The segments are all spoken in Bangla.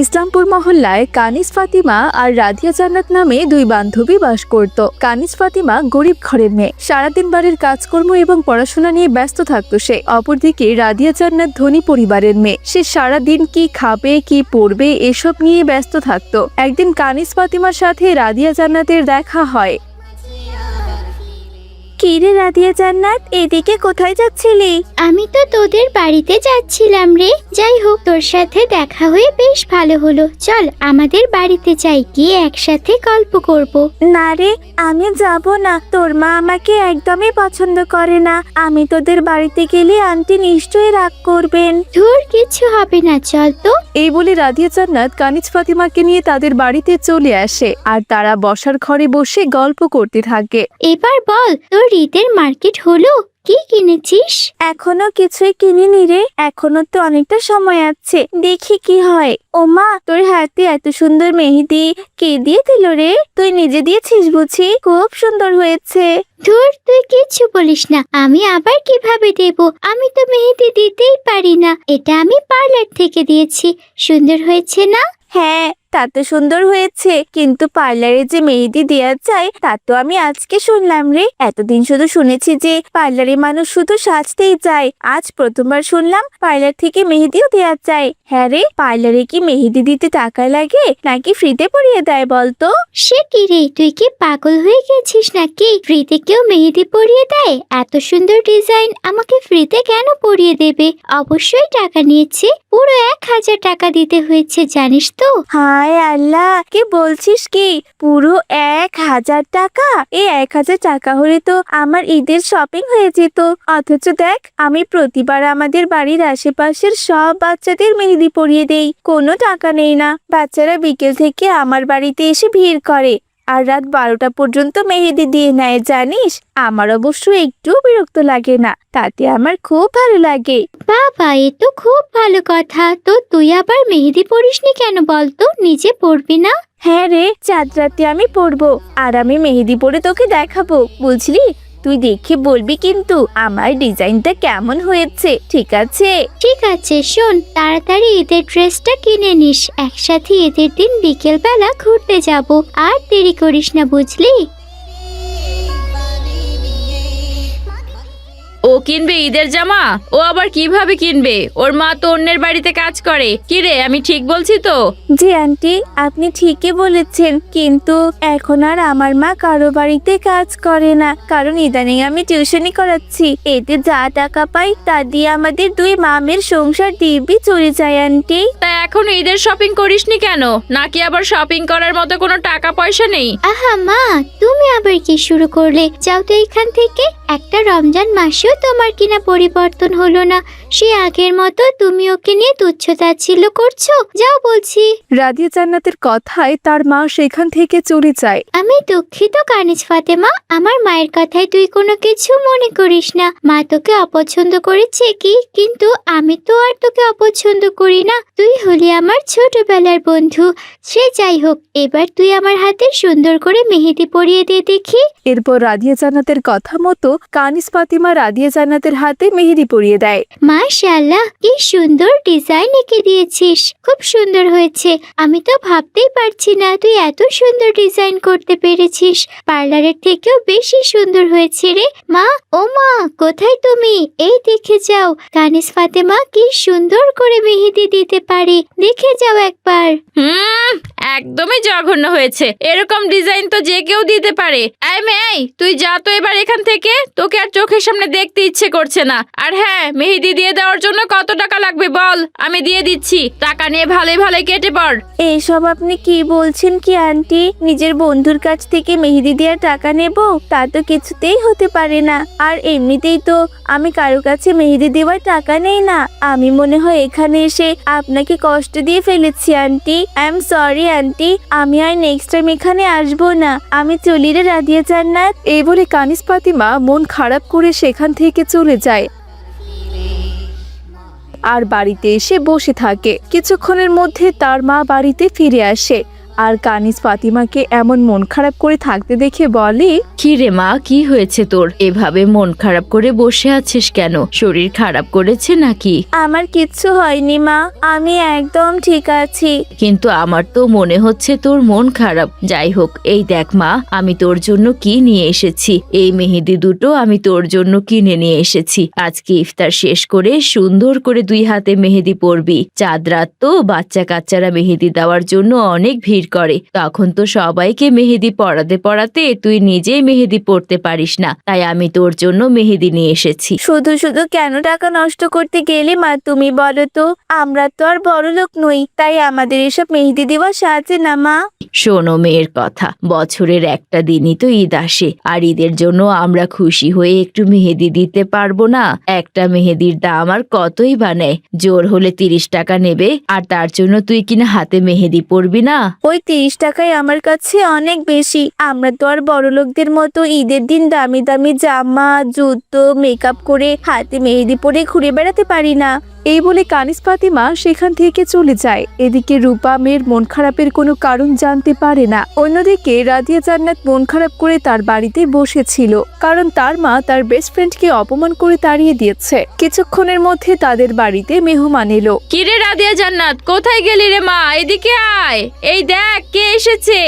ইসলামপুর মহল্লায় কানিজ ফাতিমা আর রাধিয়া জান্নাত নামে দুই বান্ধবী বাস করত। কানিজ ফাতিমা গরিব ঘরের মেয়ে, সারাদিন বাড়ির কাজকর্ম এবং পড়াশোনা নিয়ে ব্যস্ত থাকতো সে। অপরদিকে রাধিয়া জান্নাত ধনী পরিবারের মেয়ে, সে সারাদিন কি খাবে কি পড়বে এসব নিয়ে ব্যস্ত থাকতো। একদিন কানিজ ফাতিমার সাথে রাধিয়া জান্নাতের দেখা হয়। কি রে রাধিয়া জান্নাত, এদিকে কোথায় যাচ্ছিলি? আমি তো তোদের বাড়িতে যাচ্ছিলাম রে। যাই হোক, তোর সাথে দেখা হয়ে বেশ ভালো হলো। চল আমাদের বাড়িতে যাই, গিয়ে একসাথে গল্প করব। না রে, আমি যাব না। তোর মা আমাকে একদমই পছন্দ করে না। আমি তোদের বাড়িতে গেলে আন্টি নিশ্চয়ই রাগ করবেন। ধুর, কিছু হবে না, চল তো। এই বলে রাধিয়া জান্নাত কানিজ ফাতিমাকে নিয়ে তাদের বাড়িতে চলে আসে আর তারা বসার ঘরে বসে গল্প করতে থাকে। এবার বল, তোর ঈদের মার্কেট হলো? কি কিনেছিস? এখনো কিছুই কিনিনি রে, এখনো তো অনেকটা সময় আছে, দেখি কি হয়। ওমা, তোর হাতে এত সুন্দর মেহেদি কে দিয়ে দিল রে? তুই নিজে দিয়েছিস বুঝি? খুব সুন্দর হয়েছে। ধুর, তুই কিচ্ছু বলিস না। আমি আবার কিভাবে দেব? আমি তো মেহেদি দিতেই পারি না। এটা আমি পার্লার থেকে দিয়েছি। সুন্দর হয়েছে না? হ্যাঁ, তা তো সুন্দর হয়েছে, কিন্তু পার্লারে যে মেহেদি দেওয়া যায় তা তো আমি আজকে শুনলাম রে। এতদিন শুধু শুনেছি যে পার্লারে মানুষ শুধু সাজতেই যায়, আজ প্রথমবার শুনলাম পার্লার থেকে মেহেদিও দেওয়া যায়। হ্যাঁ রে, পার্লারে কি মেহেদি দিতে টাকা লাগে নাকি ফ্রিতে পরিয়ে দেয় বলতো? সে কি রে, তুই কি পাগল হয়ে গেছিস নাকি? ফ্রিতে কেউ মেহেদি পরিয়ে দেয়? এত সুন্দর ডিজাইন আমাকে ফ্রিতে কেন পরিয়ে দেবে? অবশ্যই টাকা নিয়েছে, পুরো 1000 টাকা দিতে হয়েছে, জানিস তো? হায় আল্লাহ, কি বলছিস কি? পুরো 1000 টাকা? এই 1000 টাকা হলে তো আমার ঈদের শপিং হয়ে যেত। অথচ দেখ, আমি প্রতিবার আমাদের বাড়ির আশেপাশের সব বাচ্চাদের মেহেদি পরিয়ে দেই, কোনো টাকা নেই না। বাচ্চারা বিকেল থেকে আমার বাড়িতে এসে ভিড় করে আর রাত 12টা পর্যন্ত মেহেদি দিয়ে নেয়, জানিস? আমার অবশ্য একটু বিরক্ত লাগে না, তাতে আমার খুব ভালো লাগে। বাবা, এ তো খুব ভালো কথা। তো তুই আবার মেহেদি পরিসনি কেন বলতো? নিজে পরবি না? হ্যাঁ রে, চাঁদ রাতে আমি পরবো, আর আমি মেহেদি পরে তোকে দেখাবো, বুঝলি? তুই দেখে বলবি কিন্তু আমার ডিজাইনটা কেমন হয়েছে, ঠিক আছে? ঠিক আছে, শোন, তাড়াতাড়ি ঈদের ড্রেসটা কিনে নিস। একসাথে ঈদের দিন বিকেল বেলা ঘুরতে যাব, আর দেরি করিস না, বুঝলি? ও কিনবে ঈদের জামা? ও আবার কিভাবে কিনবে? ওর মা তো অন্যের বাড়িতে কাজ করে। কি রে, আমি ঠিক বলছি তো? জি আন্টি, আপনি ঠিকই বলেছেন, কিন্তু এখন আর আমার মা কারো বাড়িতে কাজ করে না, কারণ ইদানিং আমি টিউশনি করাচ্ছি। এতে যা টাকা পাই তা দিয়ে আমাদের দুই মামের সংসার দিব্যি চলে যায় আন্টি। তা এখন ঈদের শপিং করিসনি কেন? নাকি আবার শপিং করার মতো কোনো টাকা পয়সা নেই? আহা মা, তুমি আবার কি শুরু করলে? যাও তো এখান থেকে। একটা রমজান মাসেও তোমার কিনা পরিবর্তন হলো না, সে আগের মতো তুমি ওকে নিয়ে তুচ্ছ-তাচ্ছিল্য করছো। যাও বলছি। রাধিয়া জান্নাতের কথায় তার মা সেখান থেকে চলে যায়। আমি দুঃখিত কানিজ ফাতেমা, আমার মায়ের কথায় তুই কোনো কিছু মনে করিস না। মা তোকে অপছন্দ করেছে কি, কিন্তু আমি তো আর তোকে অপছন্দ করি না। তুই হলি আমার ছোটবেলার বন্ধু। সে যাই হোক, এবার তুই আমার হাতে সুন্দর করে মেহেদি পরিয়ে দিয়ে দেখি। এরপর রাধিয়া জান্নাতের কথা মতো কানিজ ফাতিমা রাধিয়া জান্নাতের হাতে মেহেদি পরিয়ে দেয়। মাশাআল্লাহ, কি সুন্দর ডিজাইন এঁকে দিয়েছিস, খুব সুন্দর হয়েছে। আমি তো ভাবতেই পারছি না তুই এত সুন্দর ডিজাইন করতে পেরেছিস। পার্লারের থেকেও বেশি সুন্দর হয়েছে রে। মা, ও মা, কোথায় তুমি? এই দেখে যাও, কানিজ ফাতেমা কি সুন্দর করে মেহেদি দিতে পারে, দেখে যাও একবার। একদমই জঘন্য হয়েছে। এরকম ডিজাইন তো যে কেউ দিতে পারে। এই মেয়ে, তুই যা তো এবার এখান থেকে, তোকে আর চোখের সামনে দেখতে ইচ্ছে করছে না। আর হ্যাঁ, মেহেদি দিয়ে দেওয়ার জন্য কত টাকা লাগবে বল, আমি দিয়ে দিচ্ছি। টাকা নিয়ে ভালোই ভালোই কেটে পড়। এইসব আপনি কি বলছেন কি আন্টি? নিজের বন্ধুর কাছ থেকে মেহেদি দেওয়ার টাকা নেব? তা তো কিছুতেই হতে পারে না। আর এমনিতেই তো আমি কারো কাছে মেহেদি দেওয়ার টাকা নেই না। আমি মনে হয় এখানে এসে আপনাকে কষ্ট দিয়ে ফেলেছি aunty. I am sorry aunty, আমি আর নেক্সট টাইম এখানে আসবো না। আমি চলি রে রাধিয়া জান্নাত। এই বলে কানিজ ফাতিমা মন খারাপ করে সেখান থেকে চলে যায় আর বাড়িতে এসে বসে থাকে। কিছুক্ষণের মধ্যে তার মা বাড়িতে ফিরে আসে আর কানিজ ফাতিমাকে এমন মন খারাপ করে থাকতে দেখে বলে, কি রে মা, কি হয়েছে তোর? এভাবে মন খারাপ করে বসে আছিস কেন? শরীর খারাপ করেছে নাকি? আমার কিচ্ছু হয়নি মা, আমি একদম ঠিক আছি। কিন্তু আমার তো মনে হচ্ছে তোর মন খারাপ। যাই হোক, এই দেখ মা, আমি তোর জন্য কি নিয়ে এসেছি। এই মেহেদি দুটো আমি তোর জন্য কিনে নিয়ে এসেছি। আজকে ইফতার শেষ করে সুন্দর করে 2 হাতে মেহেদি পরবি। চাঁদ রাত তো বাচ্চা কাচ্চারা মেহেদি দেওয়ার জন্য অনেক ভিড় করে, তখন তো সবাইকে মেহেদি পরাতে পরাতে তুই নিজেই মেহেদি পরতে পারিস না, তাই আমি তোর জন্য মেহেদি নিয়ে এসেছি। শুধু শুধু কেন টাকা নষ্ট করতে গেলে মা, তুমি বলো তো? আমরা তো আর বড় লোক নই, তাই আমাদের এসব মেহেদি দেওয়া সাজে না মা। শোনো মেয়ের কথা, বছরের একটা দিনই তো ঈদ আসে, আর ঈদের জন্য আমরা খুশি হয়ে একটু মেহেদি দিতে পারবো না? একটা মেহেদির দাম আর কতই বা নেয়? জোর হলে 30 টাকা নেবে, আর তার জন্য তুই কিনা হাতে মেহেদি পরবি না? ওই 30 টাকাই আমার কাছে অনেক বেশি। আমরা তো আর বড় লোকদের মতো ঈদের দিন দামি দামি জামা, জুতো, মেকআপ করে হাতে মেহেদি পরে ঘুরে বেড়াতে পারি না। এই বলে কানিজ ফাতিমা সেখান থেকে চলে যায়। এদিকে রূপা মেয়ের মন খারাপের কোনো কারণ জানতে পারে না। অন্যদিকে রাদিয়া জান্নাত মন খারাপ করে তার বাড়িতে বসেছিল, কারণ তার মা তার বেস্ট ফ্রেন্ডকে অপমান করে তাড়িয়ে দিয়েছে। কিছুক্ষণের মধ্যে তাদের বাড়িতে মেহমান এলো। কিরে রাদিয়া জান্নাত, কোথায় গেলি রে মা? এদিকে আয়, এই দেখ কে এসেছে।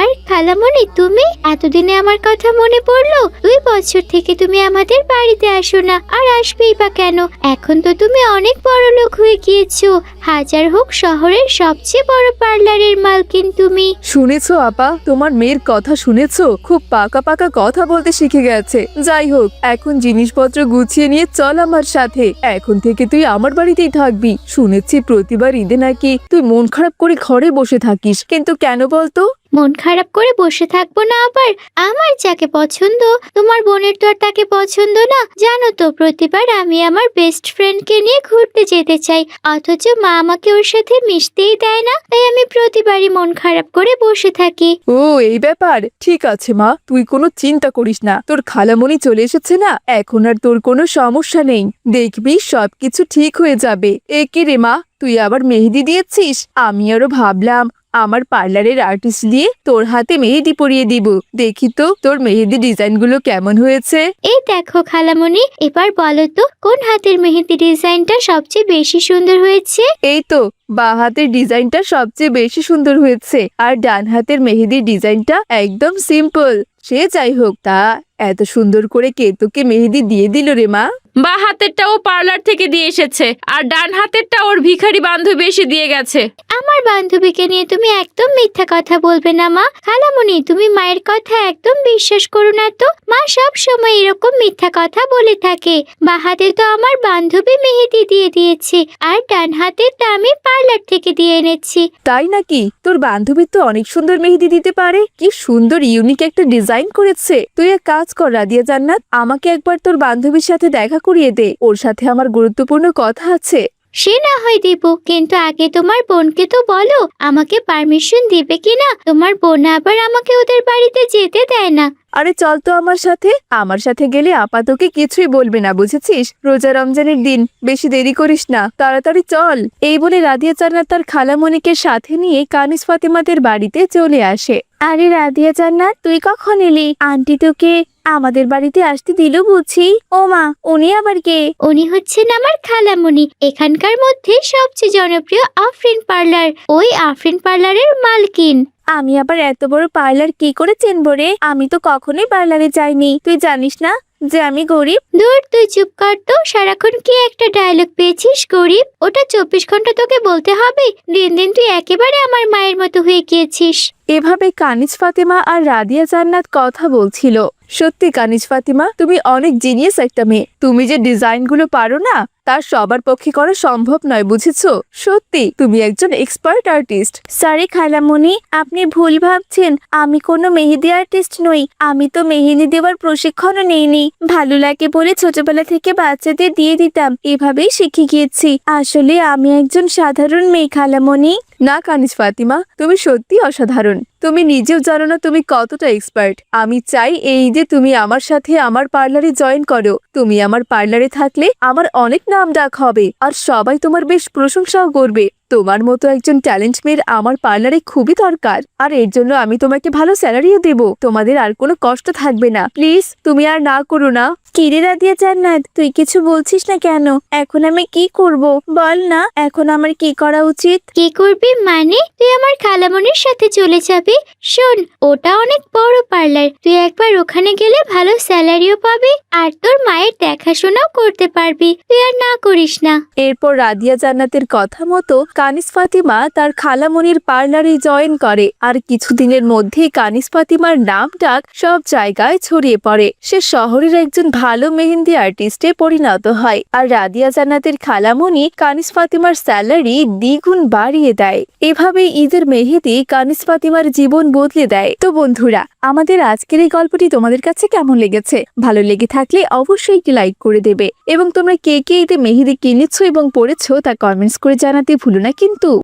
আর খালামণি, তুমি এতদিনে আমার কথা মনে পড়লো? 2 বছর থেকে তুমি আমাদের বাড়িতে আসো না, আর আসবেই বা কেন? এখন তো তুমি অনেক বড় লোক হয়ে গিয়েছো। হাজার হোক শহরের সবচেয়ে বড় পার্লারের মালকিন তুমি। শুনেছো আপা, তোমার মেয়ের কথা শুনেছো? খুব পাকা পাকা কথা বলতে শিখে গেছে। যাই হোক, এখন জিনিসপত্র গুছিয়ে নিয়ে চল আমার সাথে। এখন থেকে তুই আমার বাড়িতেই থাকবি। শুনেছি প্রতিবার ঈদে নাকি তুই মন খারাপ করে ঘরে বসে থাকিস, কিন্তু কেন বলতো? মন খারাপ করে বসে থাকবো না আবার? আমার যাকে পছন্দ, তোমার বোনের তো আর তাকে পছন্দ না। জানো তো, প্রতিবার আমি আমার বেস্ট ফ্রেন্ডকে নিয়ে ঘুরতে যেতে চাই, অথচ মা আমাকে ওর সাথে মিশতেই দেয় না। তাই আমি প্রতিবারই মন খারাপ করে বসে থাকি। ও এই ব্যাপার, ঠিক আছে মা, তুই কোনো চিন্তা করিস না। তোর খালামণি চলে এসেছে না, এখন আর তোর কোনো সমস্যা নেই। দেখবি সবকিছু ঠিক হয়ে যাবে। এ কি রে মা, তুই আবার মেহেদি দিয়েছিস? আমি আরো ভাবলাম আমার পার্লারের আর্টিস্ট দিয়ে তোর হাতে মেহেদি পরিয়ে দিব। দেখি তো তোর মেহেদি ডিজাইনগুলো কেমন হয়েছে। এই দেখো খালামণি, এবার বলো তো কোন হাতের মেহেদি ডিজাইনটা সবচেয়ে বেশি সুন্দর হয়েছে? এই তো বাঁ হাতের ডিজাইনটা সবচেয়ে বেশি সুন্দর হয়েছে, আর ডান হাতের মেহেদির ডিজাইনটা একদম সিম্পল। সে যাই হোক, তা এত সুন্দর করে কে তোকে মেহেদি দিয়ে দিল রে মা? বা হাতেরটা ও পার্লার থেকে দিয়ে এসেছে, আর ডান হাতেরটা ওর ভিখারি বান্ধবী এসে দিয়ে গেছে। আমার বান্ধবীকে নিয়ে তুমি একদম মিথ্যা কথা বলবে না মা। খালামণি, তুমি মায়ের কথা একদম বিশ্বাস করো না তো। মা সব সময় এরকম মিথ্যা কথা বলে থাকে। বা হাতে তো আমার বান্ধবী মেহেদি দিয়ে দিয়েছে, আর ডান হাতেরটা আমি পার্লার থেকে দিয়ে এনেছি। তাই নাকি? তোর বান্ধবী তো অনেক সুন্দর মেহেদি দিতে পারে। কি সুন্দর ইউনিক একটা ডিজাইন করেছে। তুই এক কাজ কর রাদিয়া জান্নাত, আমাকে একবার তোর বান্ধবীর সাথে দেখা করিয়ে দে। ওর সাথে আমার গুরুত্বপূর্ণ কথা আছে। সে না হয় দিব, কিন্তু আগে তোমার বোনকে তো বলো আমাকে পারমিশন দিবে কিনা। তোমার বোন আবার আমাকে ওদের বাড়িতে যেতে দেয় না। আরে চল তো আমার সাথে। আমার সাথে গেলে আপা তোকে কিছুই বলবে না, বুঝেছিস? রোজা রমজানের দিন, বেশি দেরি করিস না, তাড়াতাড়ি চল। এই বলে রাদিয়া জান্নাত তার খালামণিকে সাথে নিয়ে কানিজ ফাতিমাদের বাড়িতে চলে আসে। আরে রাদিয়া জান্নাত, তুই কখন এলি? আন্টি তোকে আমাদের বাড়িতে আসতে দিল বুঝি? ও মা, উনি আবার কে? উনি হচ্ছেন আমার খালামণি, এখানকার মধ্যে সবচেয়ে জনপ্রিয় আফরিন পার্লার, ওই আফরিন পার্লারের মালকিন। আমি আবার এত বড় পার্লার কি করে চিনবো রে? আমি তো কখনোই পার্লারে যাইনি। তুই জানিস না যে আমি গরিব? দূর, তুই চুপ কর তো। সারাক্ষণ কি একটা ডায়লগ পেয়েছিস গরিব? ওটা 24 ঘন্টা তোকে বলতে হবে? দিন দিন তুই একেবারে আমার মায়ের মতো হয়ে গিয়েছিস। এভাবে কানিজ ফাতিমা আর রাদিয়া জান্নাত কথা বলছিল। সত্যি কানিজ ফাতিমা, তুমি অনেক জিনিয়াস একটা মেয়ে। তুমি যে ডিজাইনগুলো পারো না, তা সবার পক্ষে করা সম্ভব নয়, বুঝেছো? সত্যি তুমি একজন এক্সপার্ট আর্টিস্ট। সরি খালামণি, আপনি ভুল ভাবছেন। আমি কোনো মেহেদি আর্টিস্ট নই। আমি তো মেহেদি দেওয়ার প্রশিক্ষণও নেইনি। ভালো লাগে বলে ছোটবেলা থেকে বাচ্চাদের দিয়ে দিতাম, এভাবেই শিখে গিয়েছি। আসলে আমি একজন সাধারণ মেয়ে খালামণি। না কানিজ ফাতিমা, তুমি সত্যি অসাধারণ। তুমি নিজেও জানো না তুমি কতটা এক্সপার্ট। আমি চাই এই যে তুমি আমার সাথে আমার পার্লারে জয়েন করো। তুমি আমার পার্লারে থাকলে আমার অনেক নাম ডাক হবে, আর সবাই তোমার বেশ প্রশংসাও করবে। তোমার মতো একজন ট্যালেন্ট মেয়ের আমার পার্লারে খুবই দরকার, আর এর জন্য আমি তোমাকে ভালো স্যালারিও দেব। তোমাদের আর কোনো কষ্ট থাকবে না। প্লিজ তুমি আর না করো না। কিরে রাদিয়া জান্নাত, তুই কিছু বলছিস না কেন? এখন আমি কি করব বল না, এখন আমার কি করা উচিত? কি করবি মানে? তুই আমার খালামণির সাথে চলে যাবি। শোন, ওটা অনেক বড় পার্লার, তুই একবার ওখানে গেলে ভালো স্যালারিও পাবি আর তোর মায়ের দেখাশোনাও করতে পারবি। তুই আর না করিস না। এরপর রাদিয়া জান্নাতের কথা মতো কানিস ফাতিমা তার খালামণির পার্লারে জয়েন করে, আর কিছুদিনের মধ্যেই কানিস ফাতিমার নাম ডাক সব জায়গায় ছড়িয়ে পড়ে। সে শহরের একজন ভালো মেহেন্দি আর্টিস্টে পরিণত হয়, আর রাদিয়া জান্নাতের খালামণি কানিস ফাতিমার স্যালারি দ্বিগুণ বাড়িয়ে দেয়। এভাবে ঈদের মেহেদি কানিস ফাতিমার জীবন বদলে দেয়। তো বন্ধুরা, আমাদের আজকের এই গল্পটি তোমাদের কাছে কেমন লেগেছে? ভালো লেগে থাকলে অবশ্যই একটি লাইক করে দেবে, এবং তোমরা কে কে ঈদে মেহেদি কিনেছো এবং পড়েছো তা কমেন্টস করে জানাতে ভুলো না কিন্তু।